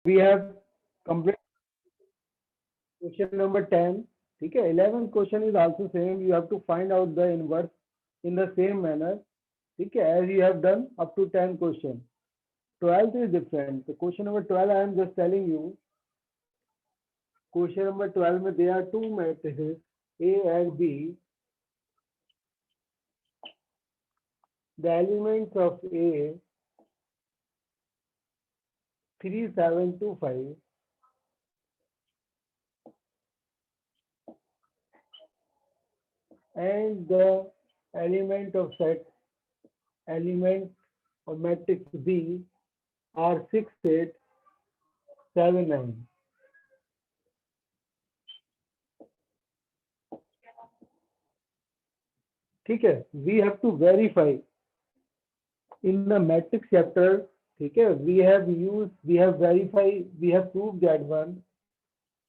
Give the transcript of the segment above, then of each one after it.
We have completed question number 10. Okay, 11th question is also same. You have to find out the inverse in the same manner. Okay, as you have done up to 10 question. 12th is different. So question number 12, I am just telling you. Question number 12 में there are two matrices A and B. The elements of A 3725 and the element of matrix B are 6, 8, 7, 9. ठीक है, we have to verify in the matrix chapter. ठीक है, we have verified, we have proved that one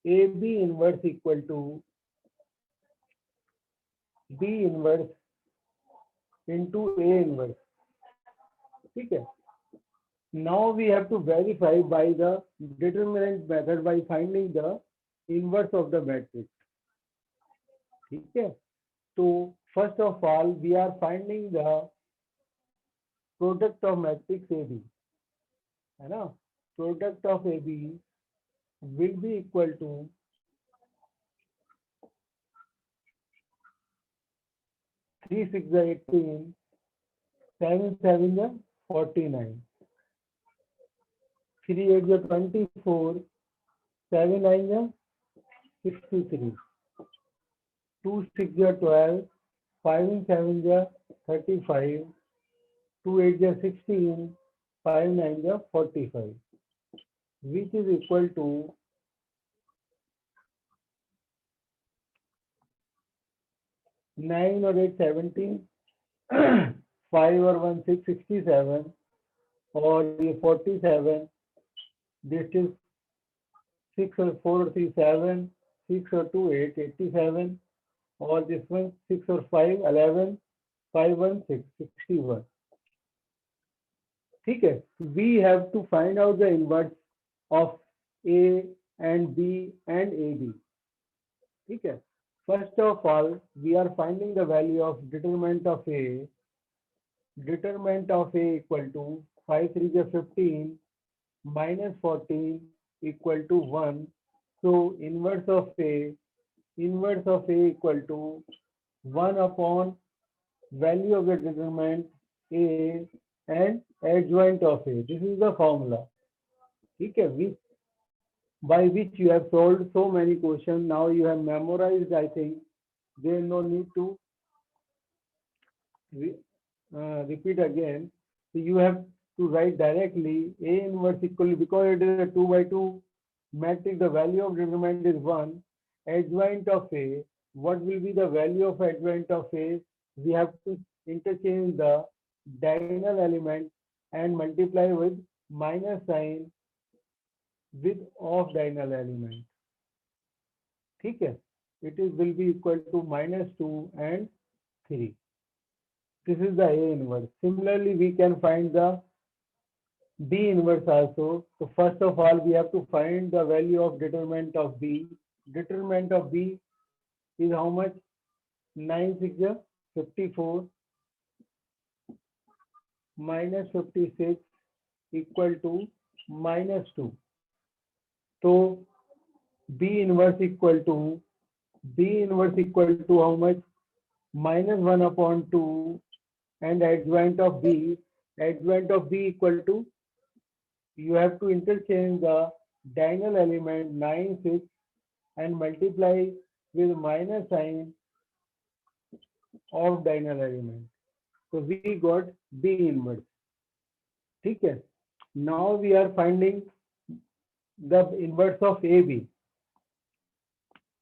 AB inverse equal to B inverse into A inverse. ठीक है, now we have to verify by the determinant method by finding the inverse of the matrix. ठीक है, तो first of all we are finding the product of matrix AB, है ना. Product of AB will be equal to 3, 6 are 18, 7, 7 are 49, 3, 8 are 24, 7, 9 are 63, 2, 6 are 12, 5 and 7 are 35, 2, 8 are 16, 5, 9 are 45, which is equal to 9 or 8, 17, 5 or 1, 6, 67, or 47, this is 6 or 4 or 3, 7, 6 or 2, 8, 87, or this one 6 or 5, 11, 5, 1, 6, 61. ठीक है, we have to find out the inverse of A and B and AB. ठीक है, first of all we are finding the value of determinant of A. Determinant of A equal to 5, 3 is 15 minus 14 equal to 1. So inverse of A equal to 1 upon value of the determinant A and adjoint of A. This is the formula. Okay, by which you have solved so many questions. Now you have memorized. I think there is no need to repeat again. So you have to write directly A inverse equal, because it is a 2 by 2 matrix. The value of determinant is 1. Adjoint of A. What will be the value of adjoint of A? We have to interchange the diagonal element and multiply with minus sign with off diagonal element. ठीक है, it is will be equal to -2 and 3. This is the A inverse. Similarly, we can find the B inverse also. So first of all, we have to find the value of determinant of B. Determinant of B is how much? 9, 6 is 54 minus 56 equal to -2. So B inverse equal to how much? -1 upon 2, and adjoint of B equal to, you have to interchange the diagonal element 9, 6 and multiply with minus sign of diagonal element. So we got B inverse. ठीक है, now we are finding the inverse of AB.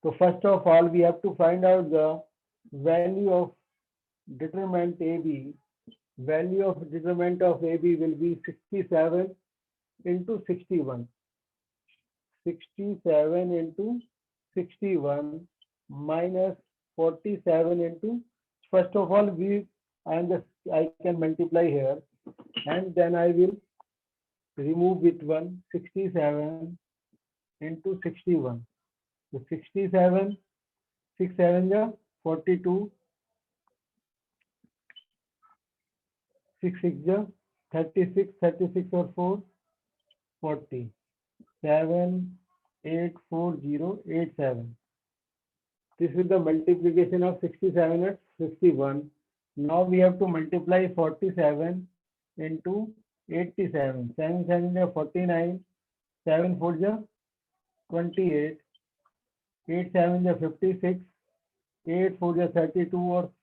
So first of all, we have to find out the value of determinant AB. Value of determinant of AB will be 67 into 61. 67 into 61 minus 47 into, first of all I can multiply here, and then I will remove which one? 67 into 61. So 67, 6 7 ja 42, 6 6 ja 36, 36 और 4 40, 7 8 4 0 8 7. This is the multiplication of 67 and 61. Now we have to multiply 47 into 87. 7 7 ja 49, 7 4 ja 28, 8 7 ja 56, 8 4 ja 32 और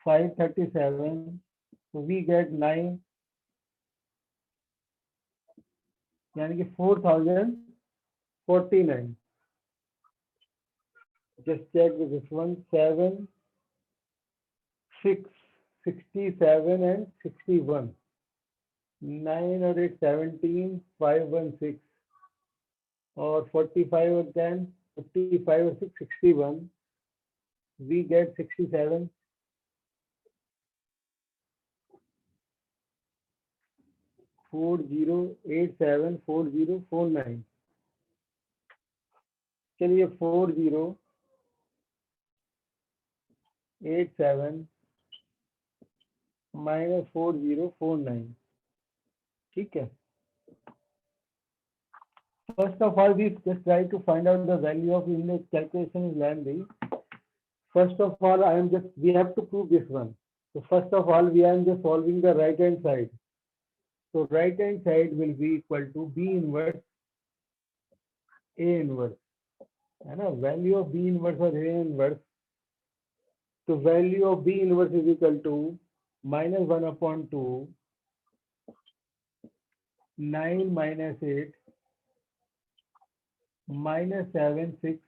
5 37. So we get 9, यानी कि 4049. Just check with this one. 7 6 67 and 61. 9 और 8 17, 5 1 6 और 45 और 10, 55 और 6 61. We get 67. 4087 4049. चलिए 4087 minus 4049. ठीक है. First of all, we just try to find out the value of index. Calculation is lengthy. First of all, we have to prove this one. So first of all, we are just solving the right hand side. So right hand side will be equal to B inverse A inverse. है ना, value of B inverse और A inverse. So value of B inverse is equal to minus 1 upon 2, 9 minus 8, minus 7 6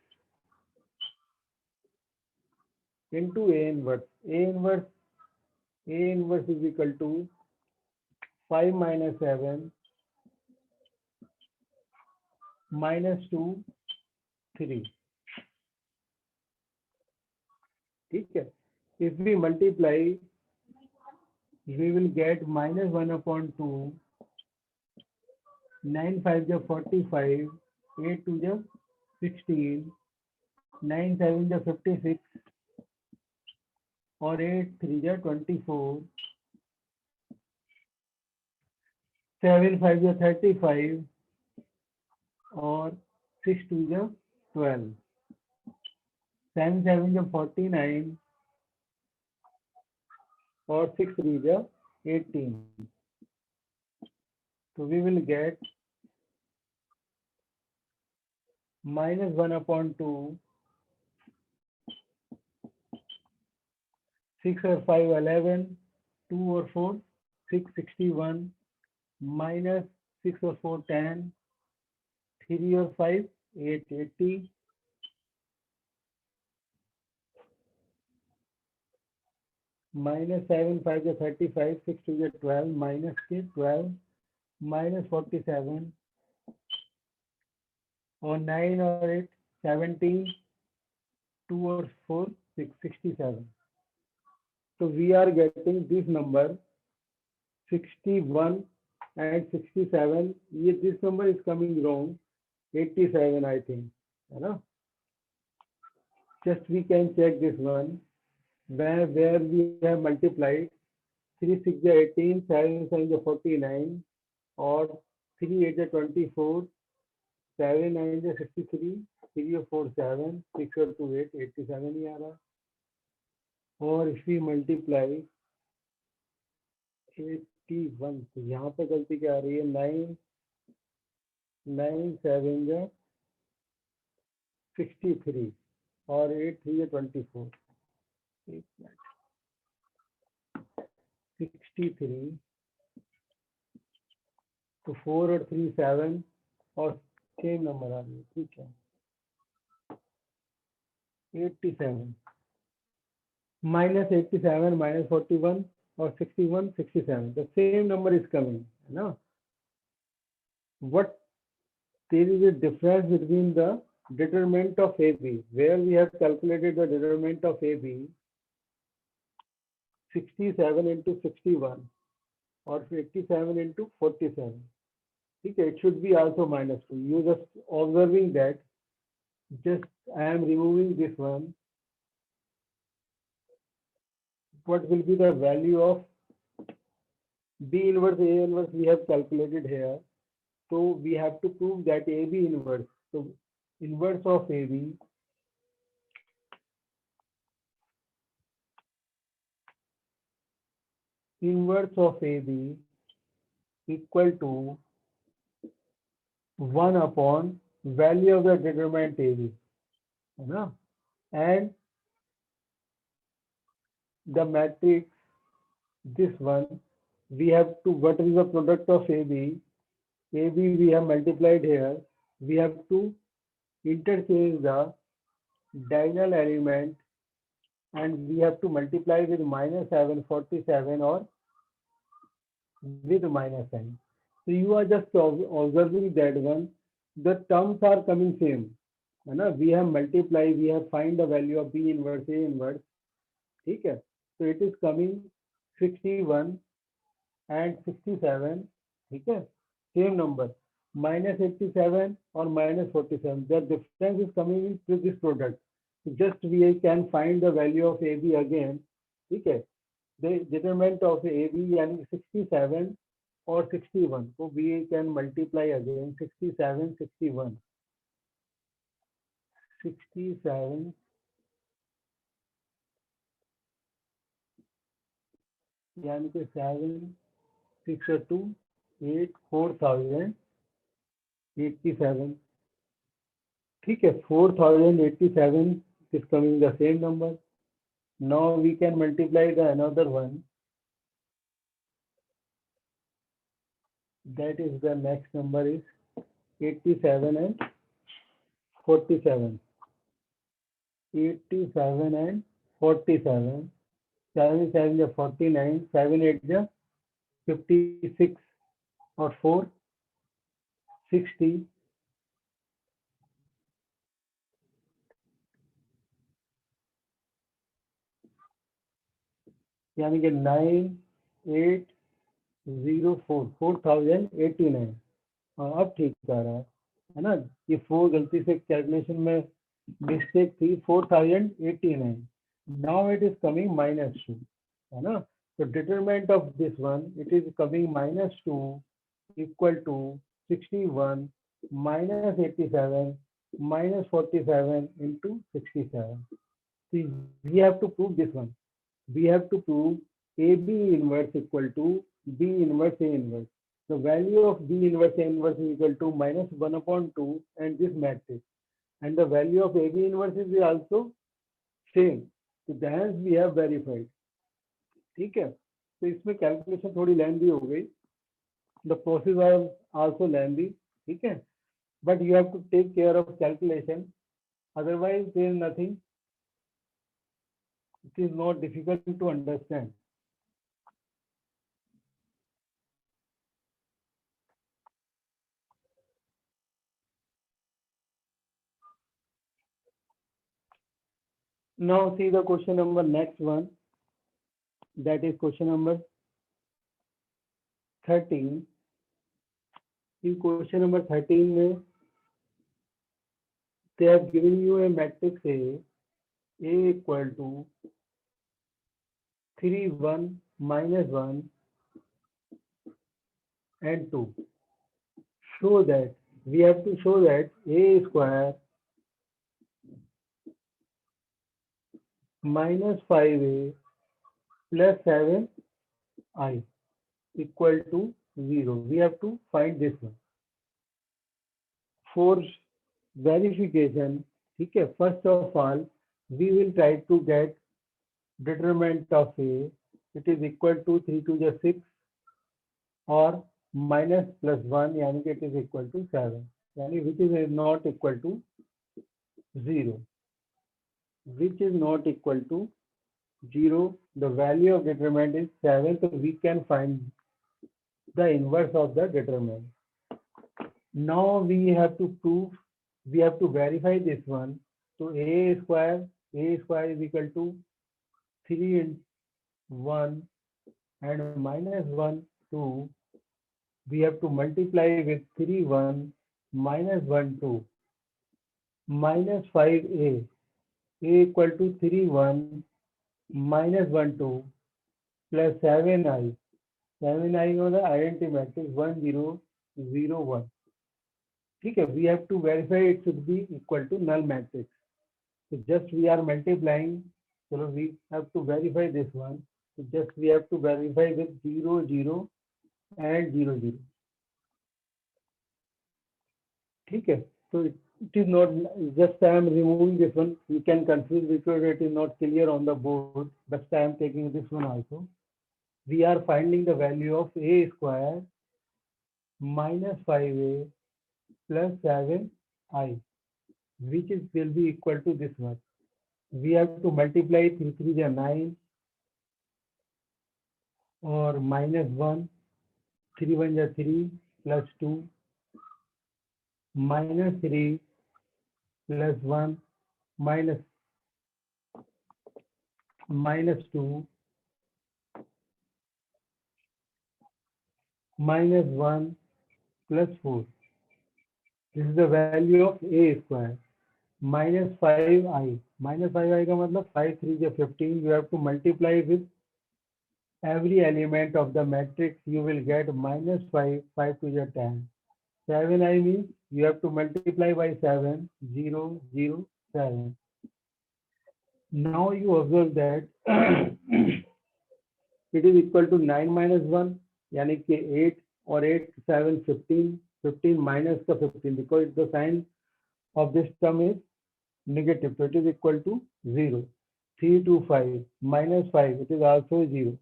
into A inverse. A inverse is equal to 5 minus 7 minus 2 3. ठीक है. If we multiply, we will get minus 1 upon 2, 9 5 ja 45, 8 2 ja 16, 9 7 ja 56 और 8 3 ja 24, 7 5 ja 35 और 6 2 ja 12, 7 7 ja 49 और 6 3 ja 18. So we will get minus 1 upon 2, 6 और 5 11, 2 और 4 6 61, minus 6 और 4 10, 3 और 5 8 80, minus 7 5 ja 35, 6 2 ja 12, minus के 12, minus 47 और 9 और 8 17, 2 और 4 6 67. So we are getting this number 61 and 67. This number is coming wrong. 87 I think. है ना? Just we can check this one. Where we have multiplied 3 6 ja 18, 7 7 ja 49 और 3 8 ja 24, 7 9 ja 63, 3 और 4 7, 6 और 2 8 87 ही आ रहा. और if we multiply 81, तो यहाँ पे गलती क्या आ रही है? 9 7 ja 63 और 8 3 ja 24. 63 तो 4 और 3 7 और सेम नंबर आ रही है. ठीक है. 87 minus 87 minus 41 और 61 67. The same number is coming. है ना? What there is a difference between the determinant of AB, where we have calculated the determinant of AB 67 into 61 or 87 into 47. ठीक है, it should be also -2. You just observing that. Just I am removing this one. What will be the value of B inverse A inverse we have calculated here. So we have to prove that AB inverse. So inverse of AB equal to 1 upon value of the determinant AB. है ना? And the matrix, this one, we have to, what is the product of AB? AB we have multiplied here. We have to interchange the diagonal element and we have to multiply with -747 or with minus sign. So you are just observing that one. The terms are coming same. है ना? We have multiply, we have find the value of B inverse A inverse. ठीक है? So it is coming 61 and 67. ठीक है? Same number. -87 or -47. The difference is coming into this product. So just we can find the value of AB again. ठीक है? The determinant of AB यानी 67 or 61. So we can multiply again 67, 61. 67 यानी कि 7, 6 2, 8, 4087. ठीक है, 4087 is coming the same number. Now we can multiply the another one. That is the next number is 87 and 47. 87 and 47. 7 7 is 49. 7 8 is 56 or 4 60. यानी कि 9804 4089. हाँ अब ठीक आ रहा है ना? ये 4 गलती से कैलकुलेशन में मिस्टेक थी. 4089. Now it is coming -2. है ना? So determinant of this one, it is coming -2 equal to 61 -87 -47 into 67. See, we have to prove this one. We have to prove AB inverse equal to B inverse A inverse. The value of B inverse A inverse is equal to -1 upon 2 and this matrix. And the value of AB inverse is also same. So hence we have verified. ठीक है? तो इसमें calculation थोड़ी लेंदी हो गई. The process was also lengthy. ठीक है? But you have to take care of calculation. Otherwise, there is nothing. It is not difficult to understand. Now see the question number next one. That is question number 13. In question number 13 में they have given you a matrix A equal to 3 1 -1 and 2. Show that we have to show that A square -5A plus 7I equal to 0. We have to find this one. For verification, okay, first of all, we will try to get determinant of A. It is equal to 3 to the 6 or minus plus 1, यानी कि it is equal to 7. यानी which is not equal to 0. Which is not equal to 0. The value of determinant is 7. So we can find the inverse of the determinant. Now we have to prove, we have to verify this one. So A square is equal to 3 and 1 and minus 1, 2 we have to multiply with 3, 1, minus 1, 2, minus 5a, a equal to 3, 1, minus 1, 2, plus 7i. 7i on the identity matrix 1, 0, 0, 1. ठीक है, we have to verify it should be equal to null matrix. So just we are multiplying, so we have to verify this one. So just we have to verify with 0, 0 and 0, 0. ठीक है, so it is not, just I am removing this one. You can confuse because it is not clear on the board. But I am taking this one also. We are finding the value of a square minus 5a plus 7i, which is will be equal to this one. We have to multiply 3, 3 is 9 or minus 1, 3, 1 is 3 plus 2, minus 3 plus 1 minus minus 2 minus 1 plus 4. This is the value of a square. Minus 5i. Minus 5i का मतलब 5, 3 is 15. You have to multiply with every element of the matrix. You will get minus 5, 5 to the 10. 7i means you have to multiply by 7, 0, 0, 7. Now you observe that it is equal to 9 minus 1, यानी कि 8 or 8, 7, 15. 15 minus the 15 because the sign of this term is negative. So it is equal to 0. 3 to 5 minus 5, it is also 0.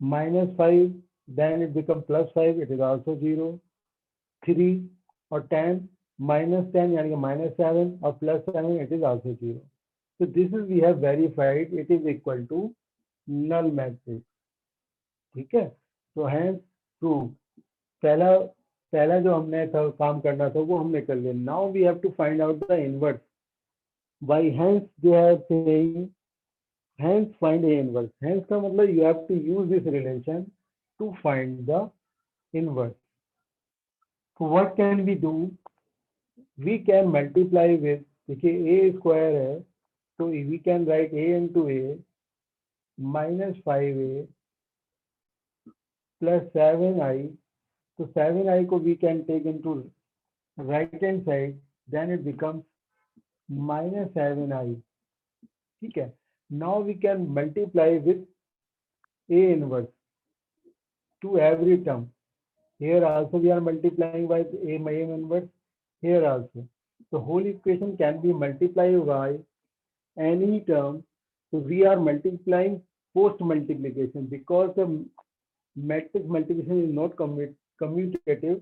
Minus 5, then it becomes plus 5, it is also 0. 3 or 10 minus 10, यानी कि minus 7 or plus 7, it is also 0. So this is we have verified it is equal to null matrix. ठीक है, so hence proof. पहला जो हमने था काम करना था वो हमने कर लिया. Now we have to find out the inverse. By hence they are saying hence find a inverse. Hence का मतलब you have to use this relation to find the inverse. So what can we do? We can multiply with, देखिए a square है, so we can write a into a minus 5a plus 7i. So 7i को we can take into right hand side, then it becomes minus 7i. ठीक है. Now we can multiply with a inverse to every term. Here also we are multiplying by a inverse. Here also. The whole equation can be multiplied by any term. So we are multiplying post multiplication because the matrix multiplication is not commutative.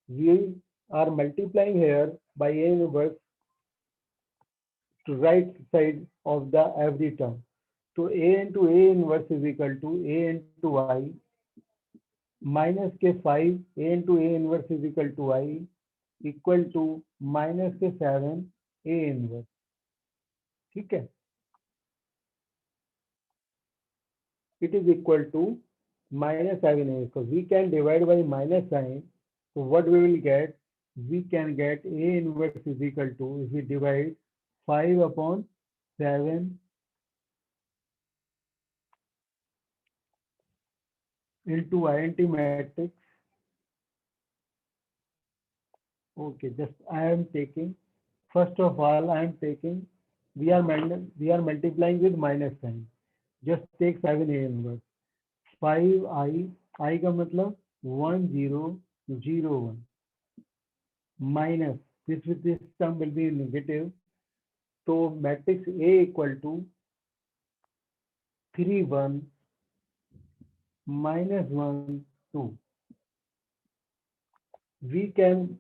We are multiplying here by a inverse to right side of the every term. So a into a inverse is equal to a into I minus के 5, a into a inverse is equal to I equal to minus के 7 a inverse. ठीक है, it is equal to minus 7a. So we can divide by minus sign. So what we will get? We can get a inverse is equal to, if we divide 5 upon 7 into identity matrix. Okay, just I am taking, first of all, I am taking, we are multiplying with minus sign. Just take 7a inverse. 5i, I का मतलब 1, 0, 0, 1. Minus, this with this term will be negative. So matrix A equal to 3, 1, minus 1, 2. We can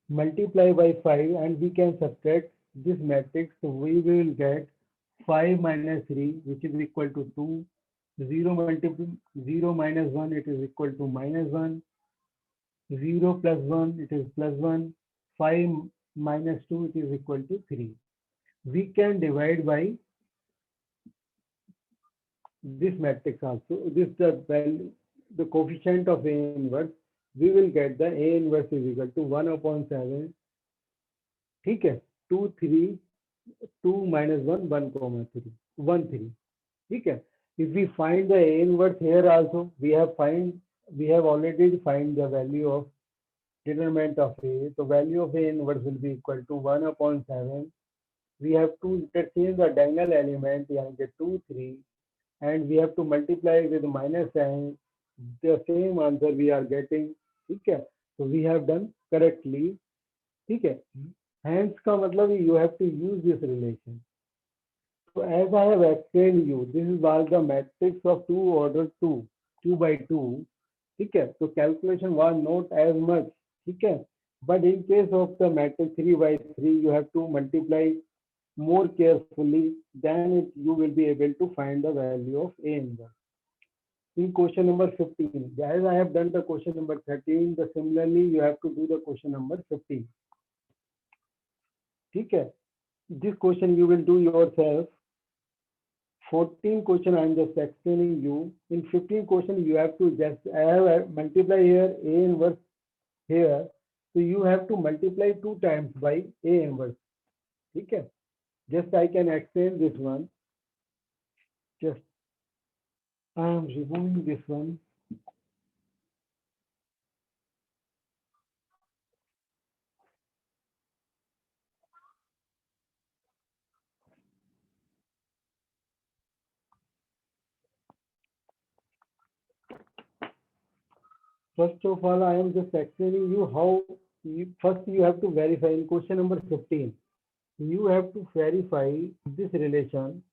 multiply by 5 and we can subtract this matrix. So we will get 5 minus 3, which is equal to 2. 0 minus 1, it is equal to minus 1. 0 plus 1, it is plus 1. 5 minus 2, it is equal to 3. We can divide by this matrix also. This the value, the coefficient of A inverse, we will get the A inverse is equal to 1/7, ठीक है, 2 3 2 minus 1 1,3 1 3, ठीक है. If we find the A inverse here also, we have already defined the value of determinant of A. So value of A inverse will be equal to 1/7. We have to interchange the diagonal element, यानी कि 2 3, and we have to multiply with minus sign. The same answer we are getting, ठीक है. So we have done correctly, ठीक है. Hence का मतलब you have to use this relation. So as I have explained you, this is was the matrix of 2 order 2 by 2, ठीक है. So calculation was not as much, ठीक है. But in case of the matrix 3 by 3, you have to multiply more carefully, then you will be able to find the value of A inverse. In question number 15, as I have done the question number 13, the similarly you have to do the question number 15. ठीक है. This question you will do yourself. 14 question I am just explaining you. In 15 question you have to just I have multiply here A inverse here, so you have to multiply 2 times by A inverse. ठीक है. Just I can explain this one. Just I am removing this one. First of all, I am just explaining you how first you have to verify in question number 15. You have to verify this relation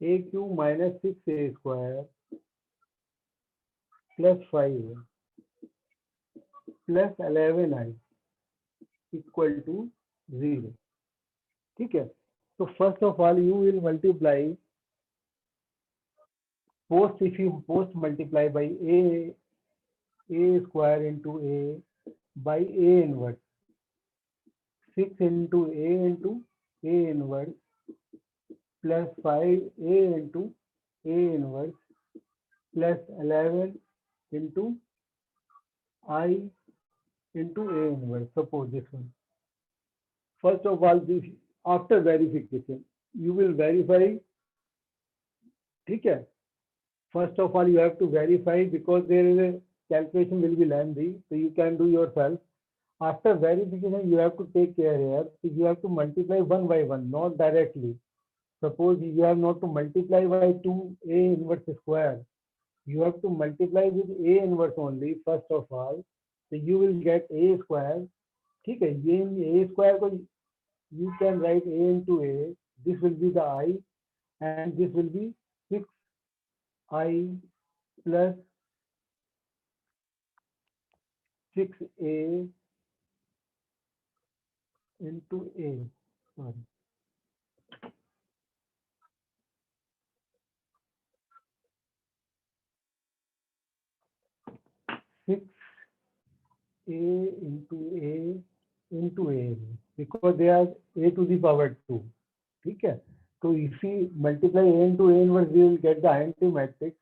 a cube minus 6a square plus 5 plus 11i equal to 0. ठीक है. So first of all, you will multiply if you post multiply by a square into a by a inverse, 6 into a inverse plus 5a into a inverse plus 11 into I into a inverse. Suppose this one. First of all, this after verification, you will verify, ठीक है. First of all, you have to verify because there is a calculation will be lengthy, so you can do yourself. After verification, you have to take care here. So you have to multiply one by one, not directly. Suppose you have not to multiply by 2a inverse square. You have to multiply with a inverse only first of all. So you will get a square. ठीक है. ये a square को you can write a into a. This will be the I, and this will be 6i plus 6a into a. Sorry. 6a into a because they are a to the power 2. ठीक है. So if we multiply a into a inverse, we will get the identity matrix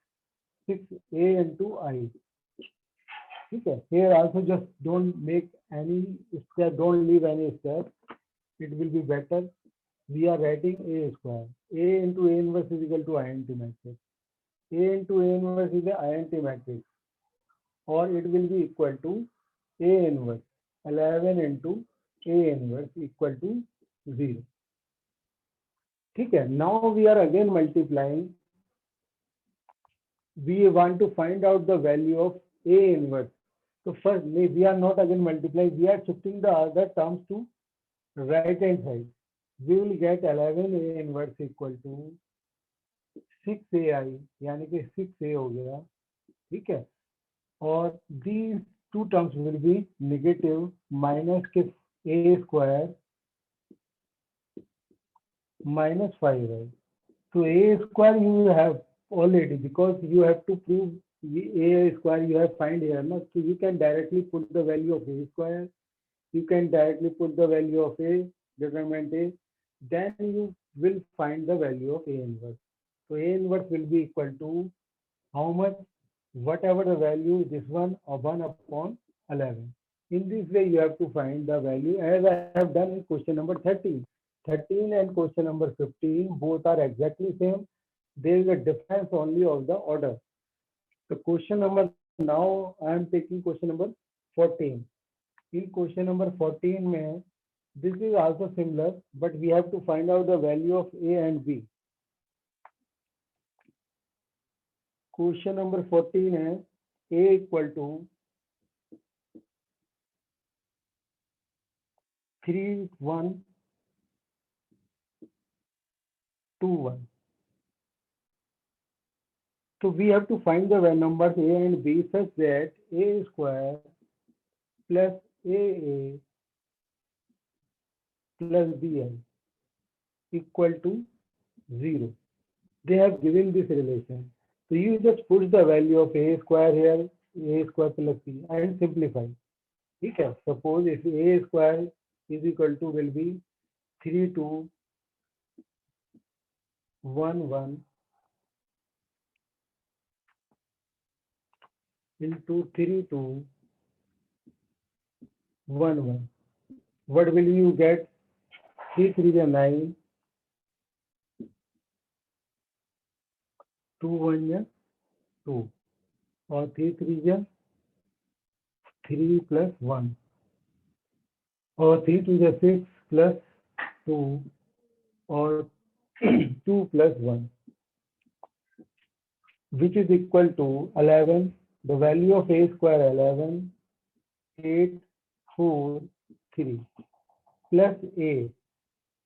6a into I. ठीक है. Here also just don't make any step, don't leave any step. It will be better. We are writing a square. A into a inverse is equal to identity matrix. A into a inverse is the identity matrix, or it will be equal to a inverse 11 into a inverse equal to 0. ठीक है. Now we are again multiplying. We want to find out the value of a inverse. So first we are not again multiplying. We are shifting the other terms to right hand side. We will get 11 a inverse equal to 6ai, यानी कि 6a हो गया. ठीक है. और these two terms will be negative minus के a square minus 5i. So a square you have already because you have to prove a square you have find here. No? So you can directly put the value of a square. You can directly put the value of a determinant a. Then you will find the value of a inverse. So a inverse will be equal to how much? whatever the value is this one or 1 upon 11. In this way, you have to find the value as I have done in question number 13. 13 and question number 15 both are exactly same. There is a difference only of the order. The question number now I am taking question number 14. In question number 14 में this is also similar, but we have to find out the value of A and B. Question number 14 है A equal to 3 1 2 1. So we have to find the numbers A and B such that A square plus AA plus BL equal to 0. They have given this relation. So you just put the value of A square here, A square plus B, and simplify. Okay. Suppose if A square is equal to will be 3 2 1 1 into 3 2 1 1. What will you get? 3 3 is 9, 2 1 is 2, or 3 3 is 3 plus 1, or 3 2 is 6 plus 2, or 2 plus 1, which is equal to 11. The value of A square 11, 8 4 3 plus A.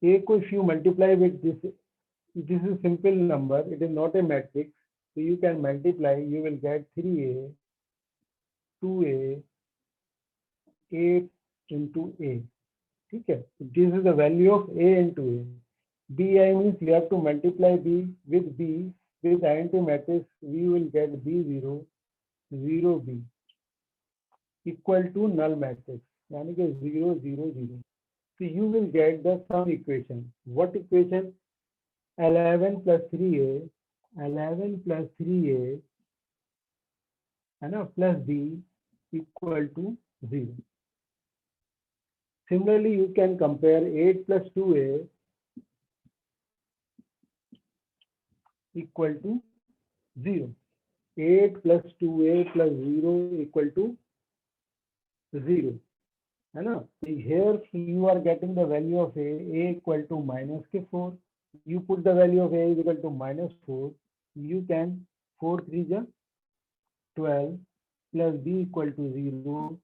A को if you multiply with this is a simple number, it is not a matrix, so you can multiply, you will get 3A 2A 8 into A. Okay, this is the value of A into A. BI means we have to multiply B with INT matrix, we will get B0 0B equal to null matrix, यानी कि 0 0 0. So you will get the sum equation. What equation? 11 plus 3A, 11 plus 3A, plus B equal to 0. Similarly, you can compare 8 plus 2A equal to 0. 8 plus 2A plus 0 equal to 0. Here you are getting the value of A equal to minus 4. You put the value of A is equal to minus 4. You can 4 3 is 12 plus B equal to 0,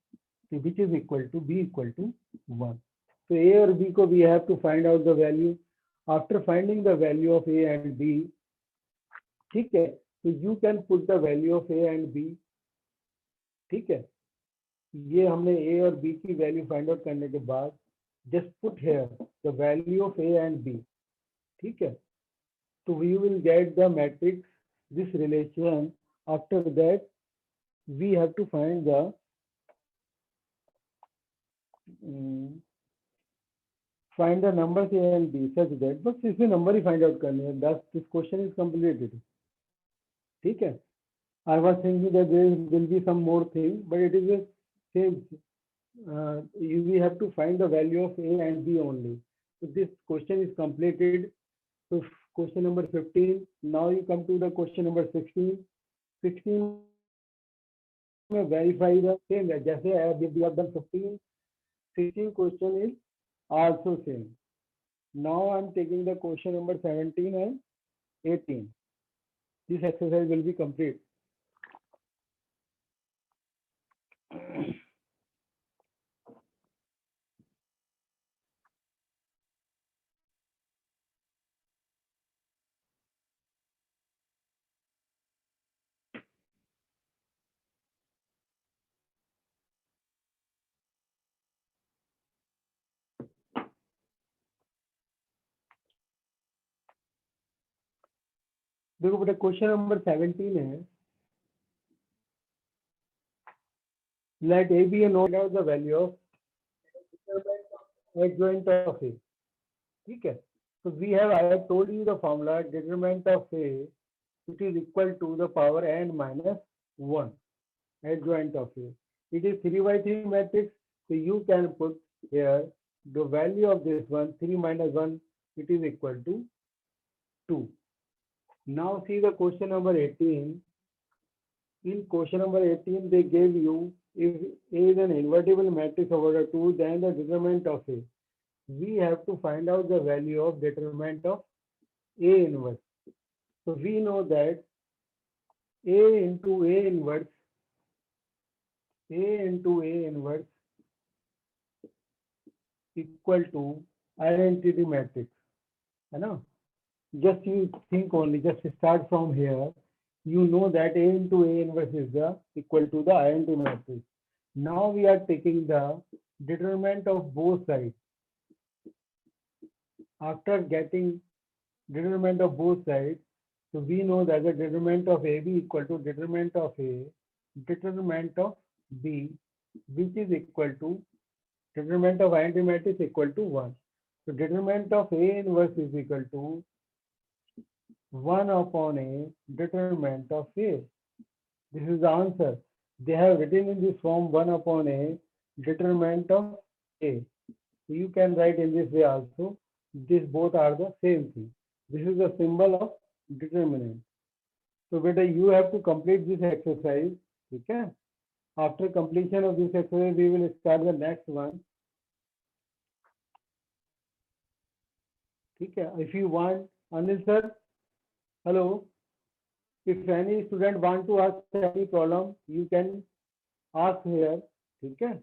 which is equal to B equal to 1. So A or B ko we have to find out the value. After finding the value of A and B, okay, so you can put the value of A and B. ठीक है, ये हमने A और B की value find out करने के बाद just put here the value of A and B. ठीक है, so we will get the matrix, this relation. After that we have to find the numbers A and B such that बस इसमें number ही find out करने हैं. Thus this question is completed. ठीक है, I was thinking that there will be some more thing, but it is a same. We have to find the value of A and B only. So this question is completed. So question number 15. Now you come to the question number 16. 16 verify the same. जैसे we have done 15. 16 question is also same. Now I am taking the question number 17 and 18. This exercise will be complete. देखो बेटा question number 17 है. Let A be a known out the value of adjoint of A. ठीक है, so we have, I have told you the formula determinant of A, it is equal to the power n minus 1, adjoint of A. It is 3 by 3 matrix, so you can put here the value of this one, 3 minus 1, it is equal to 2. Now see the question number 18. In question number 18, they gave you if A is an invertible matrix over 2, then the determinant of A. We have to find out the value of determinant of A inverse. So we know that A into A inverse equal to identity matrix. है ना? Just you think only, just start from here. You know that A into A inverse is equal to the identity matrix. Now we are taking the determinant of both sides. After getting determinant of both sides, so we know that the determinant of AB equal to determinant of A, determinant of B, which is equal to determinant of identity matrix equal to 1. So determinant of A inverse is equal to 1 upon A determinant of A. This is the answer. They have written in this form 1 upon A determinant of A. So you can write in this way also. These both are the same thing. This is the symbol of determinant. So beta, you have to complete this exercise. Okay. After completion of this exercise, we will start the next one. Okay. If you want, Anil sir, hello. If any student want to ask any problem, you can ask here. Okay.